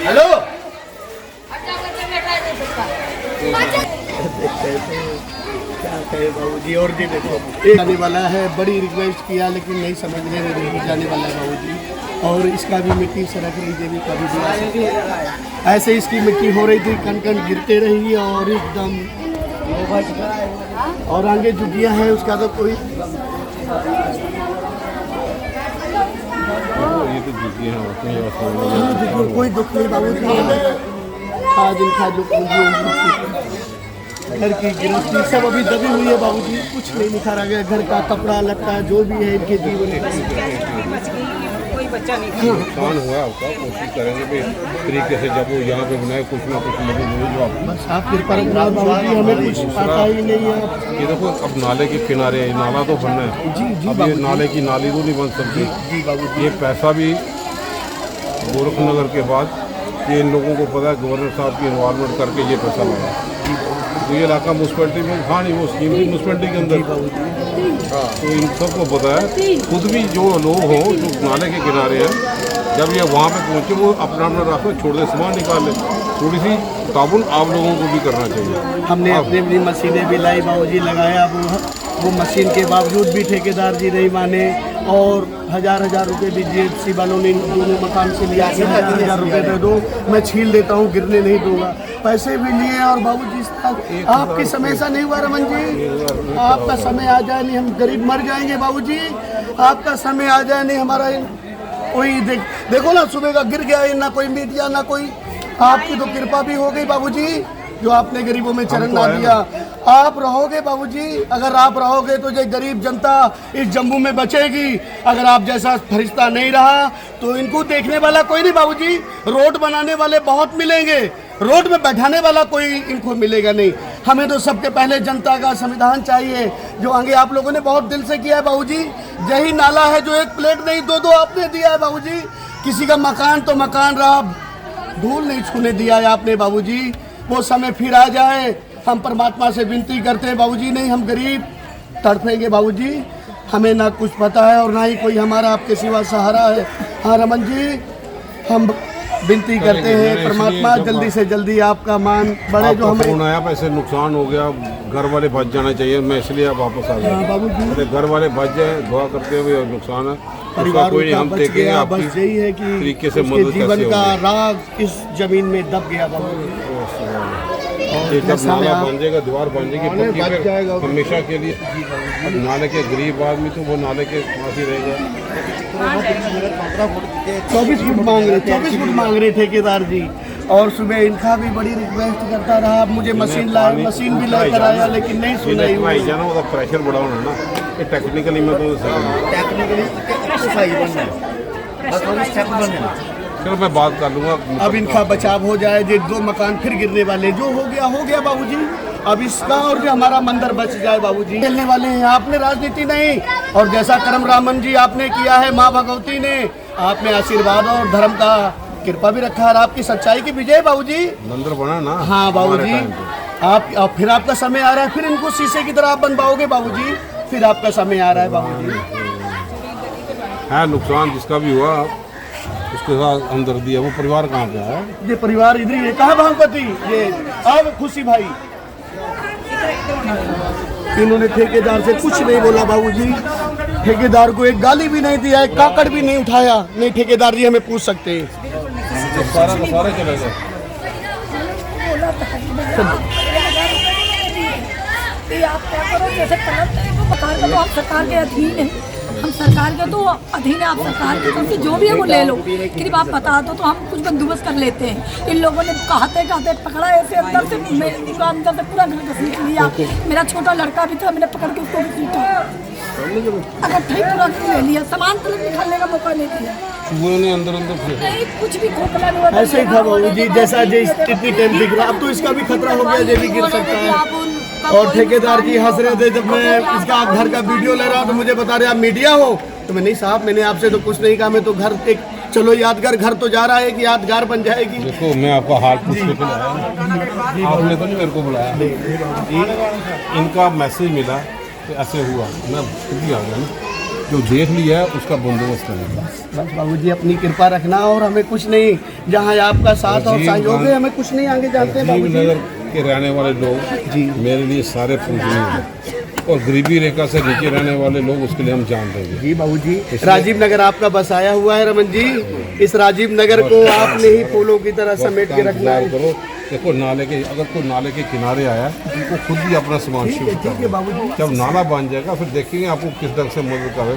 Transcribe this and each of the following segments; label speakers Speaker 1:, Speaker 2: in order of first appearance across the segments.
Speaker 1: Hello क्या कहे बाबूजी। और जी देखो एक जाने वाला है, बड़ी रिक्वेस्ट किया लेकिन नहीं समझने में नहीं जाने वाला है बाबूजी। और इसका भी मिट्टी सड़क रही देवी कभी भी ऐसे इसकी मिट्टी हो रही थी, कण कण गिरते रही और एकदम। और आगे जुटिया है उसका तो कोई कोई दुख नहीं बाबूजी। आज इनका जो घर की गृहस्थी सब अभी दबी हुई है बाबूजी, कुछ नहीं निखारा गया। घर का कपड़ा लत्ता जो भी है इनके जीवन
Speaker 2: कोई बच्चा नहीं नुकसान हुआ उसका कोशिश करेंगे भी तरीके से जब वो यहाँ पे बनाए कुछ ना कुछ मदद मिले जो
Speaker 1: बस आपकी कृपा बाबूजी, हमें कुछ पता ही नहीं है।
Speaker 2: ये देखो अब नाले के किनारे नाला तो बनना है
Speaker 1: जी
Speaker 2: अब ये नाले की नाली तो नहीं बन सकती
Speaker 1: जी बाबूजी।
Speaker 2: ये पैसा भी गोरखनगर के बाद ये इन लोगों को पता है गवर्नर साहब की इन्वॉल्वमेंट करके ये पैसा लगा। तो ये इलाका म्यूनसिपैलिटी में हाँ नहीं वो स्कीम थी म्यूनसिपैलिटी के अंदर। हाँ तो इन सबको पता है। खुद भी जो लोग हों जो नाले के किनारे हैं जब ये वहाँ पे पहुँचे वो अपना अपना रास्ता छोड़ दे, सामान निकाल ले। थोड़ी सी ताबुन आप लोगों को भी करना चाहिए।
Speaker 1: हमने अपनी अपनी मशीनें भी लाई बाबूजी, लगाया वो मशीन के बावजूद भी ठेकेदार जी नहीं माने और हजार रुपए भी GHC वालों ने दोनों मकान से लिया। 1000 रुपये दे दो मैं छील देता हूँ, गिरने नहीं दूंगा। पैसे भी लिए और बाबूजी आपके समय ऐसा नहीं हुआ रमन जी, आपका समय आ जाए नहीं हम गरीब मर जाएंगे बाबूजी। आपका समय आ जाए नहीं हमारा कोई देखो ना सुबह का गिर गया, ना कोई मीडिया ना कोई। आपकी तो कृपा भी हो गई बाबूजी जो आपने गरीबों में चरण ना दिया। आप रहोगे बाबूजी, अगर आप रहोगे तो ये गरीब जनता इस जम्मू में बचेगी। अगर आप जैसा फरिश्ता नहीं रहा तो इनको देखने वाला कोई नहीं बाबूजी। रोड बनाने वाले बहुत मिलेंगे, रोड में बैठाने वाला कोई इनको मिलेगा नहीं। हमें तो सबके पहले जनता का संविधान चाहिए जो आगे आप लोगों ने बहुत दिल से किया है बाबूजी। यही नाला है जो एक प्लेट नहीं दो आपने दिया है बाबूजी। किसी का मकान तो मकान रहा, धूल नहीं छूने दिया है आपने बाबूजी। वो समय फिर आ जाए, हम परमात्मा से विनती करते हैं बाबूजी। नहीं हम गरीब तड़पेंगे बाबूजी, हमें ना कुछ पता है और ना ही कोई हमारा आपके सिवा सहारा है। हाँ रमन जी हम विनती करते हैं परमात्मा जल्दी से जल्दी आपका मान बढ़े। जो हमें
Speaker 2: फोन आया पैसे नुकसान हो गया, घर वाले बच जाना चाहिए, मैं इसलिए आप वापस आ गया।
Speaker 1: बाबूजी
Speaker 2: घर वाले बच जाए, दुआ करते हुए नुकसान है
Speaker 1: परिवार
Speaker 2: कोई नहीं, हम
Speaker 1: बच
Speaker 2: देखेंगे
Speaker 1: गया।
Speaker 2: आपकी
Speaker 1: बस यही है कि
Speaker 2: तरीके से
Speaker 1: उसके
Speaker 2: मदद
Speaker 1: जीवन
Speaker 2: कैसे
Speaker 1: का
Speaker 2: होगी।
Speaker 1: राग इस जमीन में दब गया बाबूजी।
Speaker 2: जब नाला बन जाएगा, दीवार बन जाएगी पक्की, फिर हमेशा के लिए अब नाले के गरीब आदमी तो वो नाले के पास ही रहेगा।
Speaker 1: 24 फुट मांग रहे 24 फुट मांग रहे ठेकेदार जी। और सुबह इनका भी बड़ी रिक्वेस्ट करता रहा, मुझे मशीन भी लेकर आया लेकिन नहीं सुनाई।
Speaker 2: जाना वो प्रेशर बढ़ा होना ना, ये टेक्निकली में तो चलो मैं बात कर लूँगा।
Speaker 1: अब इनका बचाव हो जाए, ये 2 मकान फिर गिरने वाले, जो हो गया बाबूजी। अब इसका और जो हमारा मंदिर बच जाए बाबूजी। खेलने वाले हैं, आपने राजनीति नहीं और जैसा करम रामन जी आपने किया है, माँ भगवती ने आपने आशीर्वाद और धर्म का कृपा भी रखा है। आपकी सच्चाई की विजय बाबूजी।
Speaker 2: मंदिर बना ना।
Speaker 1: हाँ बाबूजी आप फिर आपका समय आ रहा है, फिर इनको शीशे की तरह आप बनवाओगे बाबूजी। फिर आपका समय आ रहा है बाबूजी।
Speaker 2: है नुकसान जिसका भी हुआ उसके साथ हमदर्दी है। वो परिवार कहाँ पे है?
Speaker 1: ये परिवार इधर ही है। कहाँ भागपति? ये अब खुशी भाई। इन्होंने ठेकेदार से कुछ नहीं बोला बाबूजी, ठेकेदार को एक गाली भी नहीं दिया, एक काकड़ भी नहीं उठाया। नहीं ठेकेदार जी हमें पूछ सकते हैं।
Speaker 2: सारा चले गए।
Speaker 3: आप क्या करो जैसे सरकार का तो आप सरकार के अधीन है, हम सरकार के तो अधीन है, आप सरकार की तरफ से जो भी है वो ले लो। सिर्फ आप बता दो तो हम कुछ बंदोबस्त कर लेते हैं। इन लोगों ने कहते पकड़ा ऐसे अंदर से पूरा घर घसीट लिया। मेरा छोटा लड़का भी था, मैंने पकड़ के उसको घसीटा, अगर ठीक पूरा ले लिया, सामान तक निकालने का मौका नहीं दिया।
Speaker 2: अंदर
Speaker 3: नहीं कुछ भी खोखला नहीं हुआ।
Speaker 1: ऐसे ही था बाबूजी, जैसा इतनी टाइम दिख रहा, अब तो इसका भी खतरा हो गया, ये भी गिर सकता है। और ठेकेदार जी हंस रहे थे जब मैं इसका घर का वीडियो ले रहा हूँ तो मुझे बता रहे आप मीडिया हो। तो मैं नहीं साहब, मैंने आपसे तो कुछ नहीं कहा, मैं तो घर एक चलो यादगार घर तो जा रहा है कि यादगार बन जाएगी।
Speaker 2: देखो मैं आपका हाल पूछ के बुलाया, आपने तो नहीं मेरे को बुलाया। इनका मैसेज मिला कि ऐसे हुआ, मैं खुद ही आ गया ना। जो देख लिया है उसका बंदोबस्त करेगा।
Speaker 1: बस बाबूजी अपनी कृपा रखना और हमें कुछ नहीं, जहाँ आपका साथ और सहयोग है हमें कुछ नहीं आगे जानते हैं
Speaker 2: राजीव
Speaker 1: बाबूजी।
Speaker 2: नगर के रहने वाले लोग
Speaker 1: जी
Speaker 2: मेरे लिए सारे पूजनीय हैं और गरीबी रेखा से नीचे रहने वाले लोग उसके लिए हम जान देंगे।
Speaker 1: जी बाबूजी, राजीव नगर आपका बसाया हुआ है रमन जी, इस राजीव नगर को आपने ही फूलों की तरह समेट के रखना है।
Speaker 2: करो देखो, नाले के अगर कोई नाले के किनारे आया तो खुद ही अपना सामान शिफ्ट
Speaker 1: ठीक है बाबूजी।
Speaker 2: जब नाला बन जाएगा फिर देखेंगे आपको किस ढंग से मदद करे।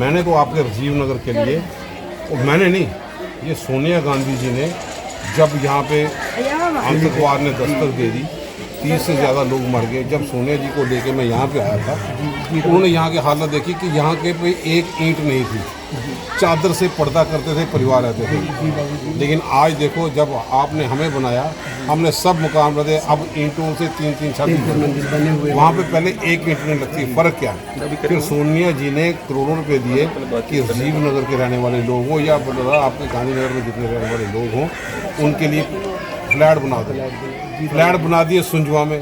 Speaker 2: मैंने तो आपके राजीव नगर के लिए, और मैंने नहीं, ये सोनिया गांधी जी ने जब यहाँ पे आतंकवाद ने दस्तक दे दी, 30 से ज़्यादा लोग मर गए। जब सोनिया जी को लेके मैं यहाँ पे आया था, उन्होंने यहाँ की हालत देखी कि यहाँ के पे एक ईंट नहीं थी, चादर से पर्दा करते थे, परिवार रहते थे। लेकिन आज देखो, जब आपने हमें बनाया, हमने सब मुकाम रहे, अब ईंटों से 3-3 छत
Speaker 1: बने हुए
Speaker 2: वहाँ पे पहले एक ईंट नहीं लगती। फ़र्क क्या है? फिर सोनिया जी ने करोड़ों रुपए दिए कि राजीव नगर के रहने वाले लोग हों या आपके गांधीनगर में जितने रहने वाले लोग हों उनके लिए फ्लैट बना दें। फ्लैट बना दिए सुंजवा में।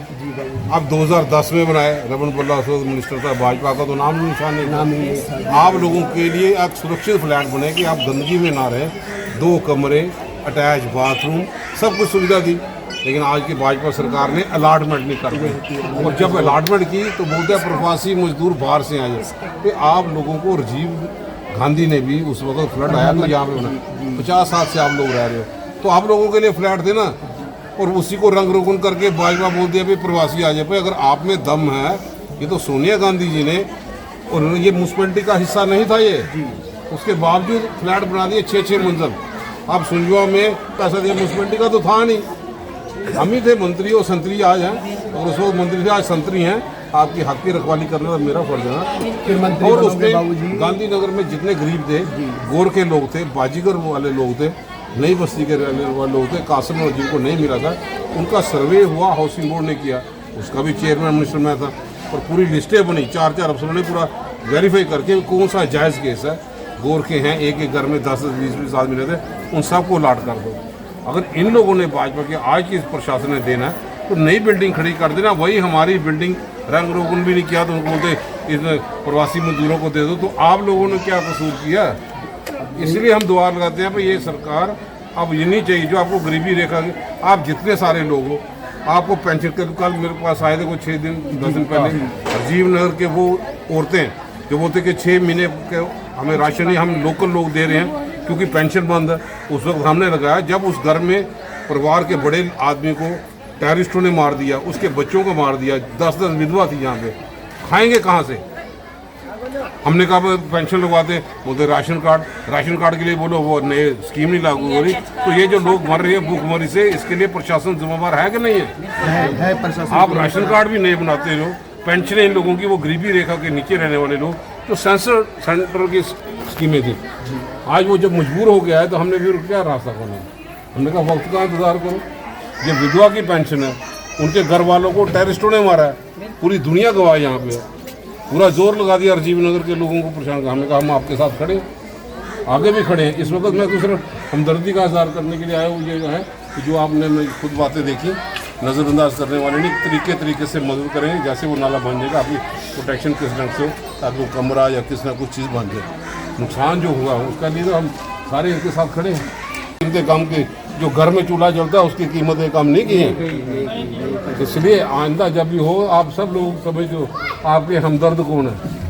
Speaker 2: अब 2010 में बनाए, रमन बल्ला उस वक्त मिनिस्टर था, भाजपा का तो नाम निशान नहीं था। आप लोगों के लिए एक सुरक्षित फ्लैट बने कि आप गंदगी में ना रहें, 2 कमरे, अटैच बाथरूम, सब कुछ सुविधा दी। लेकिन आज की भाजपा सरकार ने अलॉटमेंट नहीं कर दी, और जब अलॉटमेंट की तो बोलते हैं प्रवासी मजदूर बाहर से आए। तो आप लोगों को राजीव गांधी ने भी उस वक्त फ्लैट आया तो यहाँ पे बना, 50 साल से आप लोग रह रहे हो, तो आप लोगों के लिए फ्लैट देना, और उसी को रंग रोगन करके भाजपा बोल दिया भाई प्रवासी आ जाए। भाई अगर आप में दम है, ये तो सोनिया गांधी जी ने, और ये म्यूनसिपैलिटी का हिस्सा नहीं था ये, उसके बावजूद फ्लैट बना दिए 6-6 मंजिल। आप सुंजवा में पैसा दिया, म्यूनसिपैलिटी का तो था नहीं, हम ही थे मंत्री और संतरी आज हैं, और उस वक्त मंत्री थे, आज संतरी हैं। आपकी हक की रखवाली करना तो मेरा फर्ज है ना। और उसमें गांधीनगर में जितने गरीब थे, गोर के लोग थे, बाजीगर वाले लोग थे, नई बस्ती के रहने वाले लोग थे, कासिम और जिनको नहीं मिला था, उनका सर्वे हुआ, हाउसिंग बोर्ड ने किया, उसका भी चेयरमैन मिनिस्टर में था, और पूरी लिस्टें बनी, 4-4 अफसरों ने पूरा वेरीफाई करके कौन सा जायज़ केस है, गोर के हैं, एक घर में 10-20 आदमी रहते, उन सबको अलॉट कर दो। अगर इन लोगों ने भाजपा के आज की प्रशासन ने देना है तो नई बिल्डिंग खड़ी कर देना। वही हमारी बिल्डिंग रंग रोगन भी नहीं किया तो उनको बोलते इस प्रवासी मजदूरों को दे दो। तो आप लोगों ने क्या कसूर किया? इसलिए हम दुआ लगाते हैं भाई ये सरकार अब ये नहीं चाहिए जो आपको गरीबी रेखा की, आप जितने सारे लोग हो, आपको पेंशन कल मेरे पास आए थे कुछ 10 दिन पहले, राजीव नगर के वो औरतें जो बोलते कि 6 महीने के हमें राशन ही हम लोकल लोग दे रहे हैं क्योंकि पेंशन बंद है। उस वक्त हमने लगाया जब उस घर में परिवार के बड़े आदमी को टेररिस्टों ने मार दिया, उसके बच्चों को मार दिया, 10-10 विधवा थी यहाँ पे, खाएंगे कहाँ से? हमने कहा पेंशन लगवाते, बोलते राशन कार्ड के लिए बोलो वो नए स्कीम नहीं लागू हो रही। तो ये जो लोग मर रहे हैं भूखमरी से, इसके लिए प्रशासन जिम्मेवार है कि नहीं है? प्रशासन। आप राशन कार्ड भी नहीं बनाते हो, पेंशन इन लोगों की वो गरीबी रेखा के नीचे रहने वाले लोग, तो सेंटर की स्कीमें थी। आज वो जब मजबूर हो गया है तो हमने फिर क्या रास्ता करना? हमने कहा वक्त का इंतजार करो। ये विधवा की पेंशन है, उनके घर वालों को टेररिस्टों ने मारा है, पूरी दुनिया गवाह यहाँ पे, पूरा जोर लगा दिया राजीव नगर के लोगों को परेशान कर। हमने कहा हम आपके साथ खड़े, आगे भी खड़े हैं। इस वक्त मैं तो सिर्फ हमदर्दी का इजहार करने के लिए आया हूँ। ये जो है कि जो आपने खुद बातें देखी, नज़रअंदाज करने वाले नहीं, तरीके से मदद करें। जैसे वो नाला बन जाएगा, अपनी प्रोटेक्शन किस ढंग से, ताकि वो कमरा या किस ना कुछ चीज़ बन जाए। नुकसान जो हुआ उसका लिए तो हम सारे इनके साथ खड़े हैं। इनके काम के जो घर में चूल्हा जलता है उसकी कीमतें कम नहीं की हैं। इसलिए आइंदा जब भी हो आप सब लोग समझो आपके हमदर्द कौन है।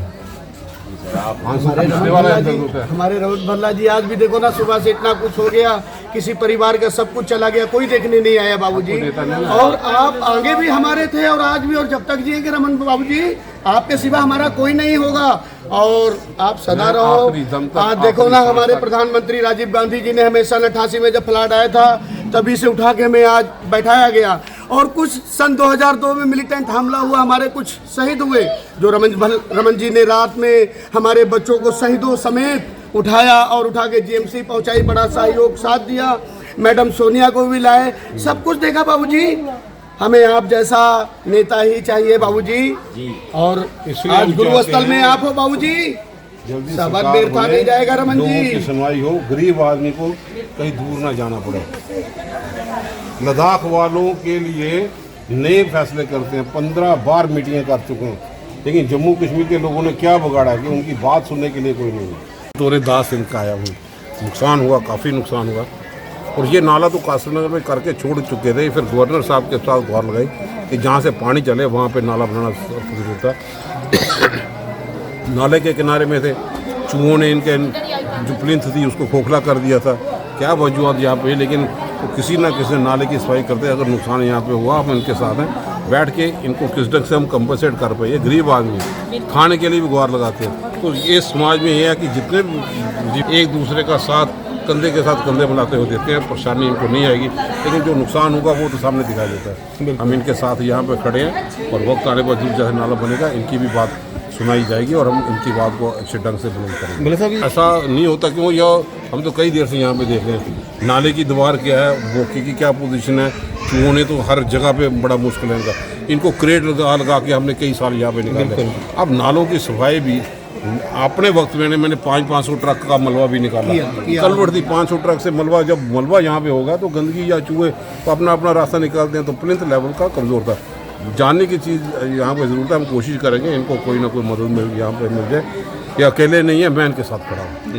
Speaker 1: हमारे रमन भल्ला जी आज भी देखो ना, सुबह से इतना कुछ हो गया, किसी परिवार का सब कुछ चला गया, कोई देखने नहीं आया बाबूजी। और आप आगे भी हमारे थे और आज भी, और जब तक जिएंगे रमन बाबूजी, आपके सिवा हमारा कोई नहीं होगा, और आप सदा रहो। आज देखो ना, हमारे प्रधानमंत्री राजीव गांधी जी ने हमें सन 88 में जब फ्लड आया था तभी से उठा के हमें आज बैठाया गया, और कुछ सन 2002 में मिलिटेंट हमला हुआ, हमारे कुछ शहीद हुए, जो रमन जी ने रात में हमारे बच्चों को शहीदों समेत उठाया और उठा के जीएमसी पहुंचाई, बड़ा सहयोग साथ दिया। मैडम सोनिया को भी लाए, सब कुछ देखा बाबूजी। हमें आप जैसा नेता ही चाहिए बाबूजी, और आज गुरु स्थल में आप हो बाबूजी,
Speaker 2: जल्दी
Speaker 1: सबक बेरता नहीं जाएगा रमन जी।
Speaker 2: लोगों की सुनवाई हो, गरीब आदमी को कहीं दूर ना जाना पड़े। लद्दाख वालों के लिए नए फैसले करते हैं, 15 बार मीटिंगें कर चुके हैं, लेकिन जम्मू कश्मीर के लोगों ने क्या बिगाड़ा कि उनकी बात सुनने के लिए कोई नहीं है। तोरे दास इनका आया हुई नुकसान हुआ, काफ़ी नुकसान हुआ। और ये नाला तो कासर नगर में करके छोड़ चुके थे, फिर गवर्नर साहब के साथ गौर लगाई कि जहाँ से पानी चले वहाँ पे नाला बनाना जरूरत था। नाले के किनारे में थे, चूहों ने इनके जो प्लिंथ थी उसको खोखला कर दिया था, क्या वजूहत यहाँ पे, लेकिन तो किसी ना किसी नाले की सफाई करते अगर नुकसान यहाँ पे हुआ हम इनके साथ हैं, बैठ के इनको किस ढंग से हम कंपनसेट कर पाए। ये गरीब आदमी है, खाने के लिए भी गुहार लगाते हैं। तो ये समाज में ये है कि जितने भी एक दूसरे का साथ कंधे के साथ कंधे मिलाते हुए देते हैं, परेशानी इनको नहीं आएगी, लेकिन जो नुकसान होगा वो तो सामने दिखाई देता है। हम इनके साथ यहाँ पे खड़े हैं और वक्त आने पर जैसे नाला बनेगा इनकी भी बात सुनाई जाएगी और हम इनकी बात को अच्छे ढंग से बुलंद करेंगे। ऐसा नहीं होता क्यों, यह हम तो कई देर से यहाँ पे देख रहे हैं नाले की दीवार क्या है, बोके की क्या पोजीशन है, चूहों ने तो हर जगह पे बड़ा मुश्किल है इनको क्रेट लगा के हमने कई साल यहाँ पे निकाले। अब नालों की सफाई भी अपने वक्त में मैंने 500 ट्रक का मलबा भी निकाला, कलवट थी 500 ट्रक से मलबा। जब मलबा यहाँ पे होगा तो गंदगी या चूहे तो अपना अपना रास्ता निकालते हैं, तो प्लिंथ लेवल का कमज़ोर था। जानने की चीज़ यहाँ पे ज़रूरत है, हम कोशिश करेंगे इनको कोई ना कोई मदद मिल यहाँ पे मिल जाए। ये अकेले नहीं है, मैं इनके साथ खड़ा हूँ।